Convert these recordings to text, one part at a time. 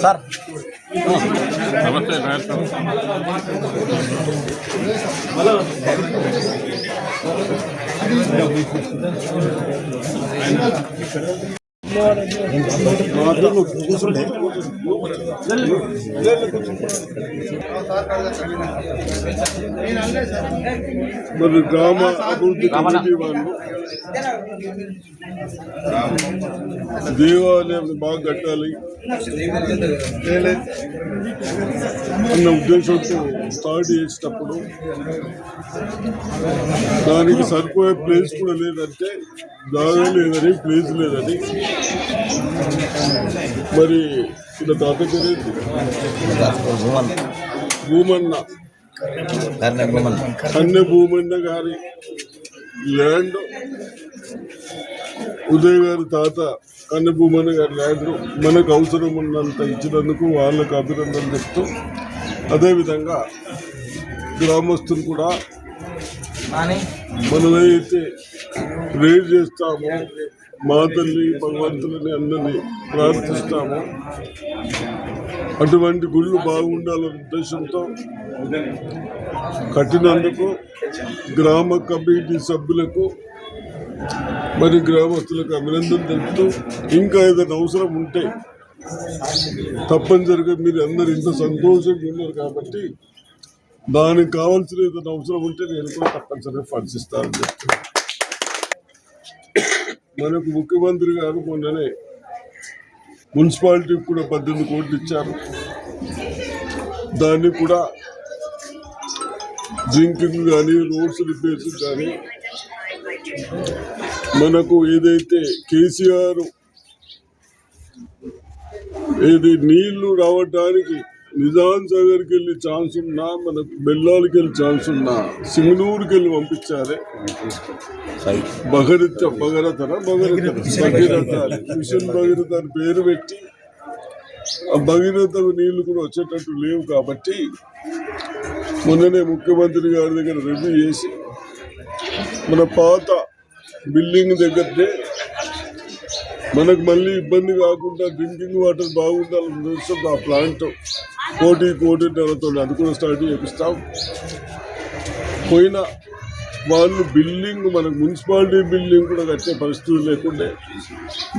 Sir మరి గ్రామ అభివృద్ధి కమిటీ వాళ్ళు దేవాలయం బాగా కట్టాలి అన్న ఉద్దేశంతో స్టార్ట్ చేసేటప్పుడు దానికి సరిపోయే ప్లేస్ కూడా లేదంటే జాగా లేదని ప్లేస్ లేదని మరి ఇలా తాత భూమన్న కన్నె భూమన్న గారి ల్యాండ్ ఉదయ్ గారి తాత కన్నె భూమన్న గారి ల్యాండ్ మనకు అవసరం ఉన్నంత ఇచ్చినందుకు వాళ్ళకు అభినందనలు చెప్తూ అదేవిధంగా గ్రామస్తులు కూడా మనమైతే ప్రేర్ చేస్తామో మా తల్లి భగవంతులని అందరినీ ప్రార్థిస్తాము అటువంటి గుళ్ళు బాగుండాలనే ఉద్దేశంతో కట్టినందుకు గ్రామ కమిటీ సభ్యులకు మరి గ్రామస్తులకు అభినందన తెలుపుతూ ఇంకా ఏదైనా అవసరం ఉంటే తప్పనిసరిగా మీరు అందరు ఇంత సంతోషంగా ఉన్నారు కాబట్టి దానికి కావాల్సిన ఏదైనా అవసరం ఉంటే నేను కూడా తప్పనిసరిగా ఫండ్స్ ఇస్తానని చెప్తున్నాను. మనకు ముఖ్యమంత్రి గారు మొన్ననే మున్సిపాలిటీకి కూడా 18 కోట్లు ఇచ్చారు. దాన్ని కూడా డ్రింకింగ్ కానీ రోడ్స్ రిపేర్స్ కానీ మనకు ఏదైతే కేసీఆర్ ఏది నీళ్లు రావడానికి నిజాం సాగర్కి వెళ్ళి ఛాన్స్ ఉన్నా మనకు బెల్లాలకి వెళ్ళి ఛాన్స్ ఉన్నా సింగనూరుకి వెళ్ళి పంపించారే భగీరథ మిషన్ భగీరథ అని పేరు పెట్టి ఆ భగీరథ నీళ్లు కూడా వచ్చేటట్టు లేవు కాబట్టి మొన్ననే ముఖ్యమంత్రి గారి దగ్గర రివ్యూ చేసి మన పాత బిల్డింగ్ దగ్గరనే మనకు మళ్ళీ ఇబ్బంది కాకుండా డ్రింకింగ్ వాటర్ బాగుండాలని ఉద్దేశంతో ఆ ప్లాంట్ 1 కోటిన్నరతో అది కూడా స్టార్ట్ చేపిస్తాం. పోయిన వాళ్ళు బిల్డింగ్ మనకు మున్సిపాలిటీ బిల్డింగ్ కూడా కట్టే పరిస్థితులు లేకుండే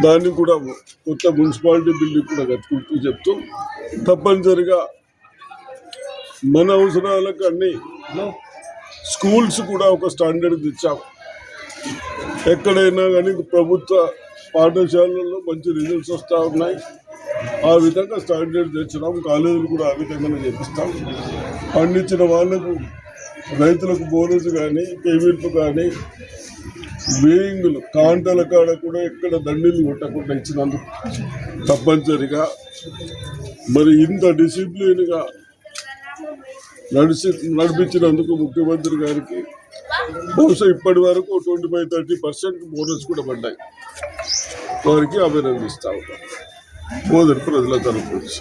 దాన్ని కూడా కొత్త మున్సిపాలిటీ బిల్డింగ్ కూడా కట్టుకుంటూ చెప్తూ తప్పనిసరిగా మన అవసరాలకు అన్ని స్కూల్స్ కూడా ఒక స్టాండర్డ్ ఇచ్చాం. ఎక్కడైనా కానీ ప్రభుత్వ పాఠశాలల్లో మంచి రిజల్ట్స్ వస్తూ ఉన్నాయి. ఆ విధంగా స్టాండర్డ్ తెచ్చినాం. కాలేజీలు కూడా ఆ విధంగానే చేపిస్తాం. పండించిన వాళ్ళకు రైతులకు బోనస్ కానీ పేమెంట్లు కానీ వేయింగ్లు కాంటల కాడ కూడా ఎక్కడ దండీలు కొట్టకుండా ఇచ్చినందుకు తప్పనిసరిగా మరి ఇంత డిసిప్లిన్గా నడిపించినందుకు ముఖ్యమంత్రి గారికి బహుశా ఇప్పటి వరకు 25-30% బోనస్ కూడా పడ్డాయి. వారికి అభినందిస్తా ఉంటాం. మోదీ ప్రజల తరపు నుంచి.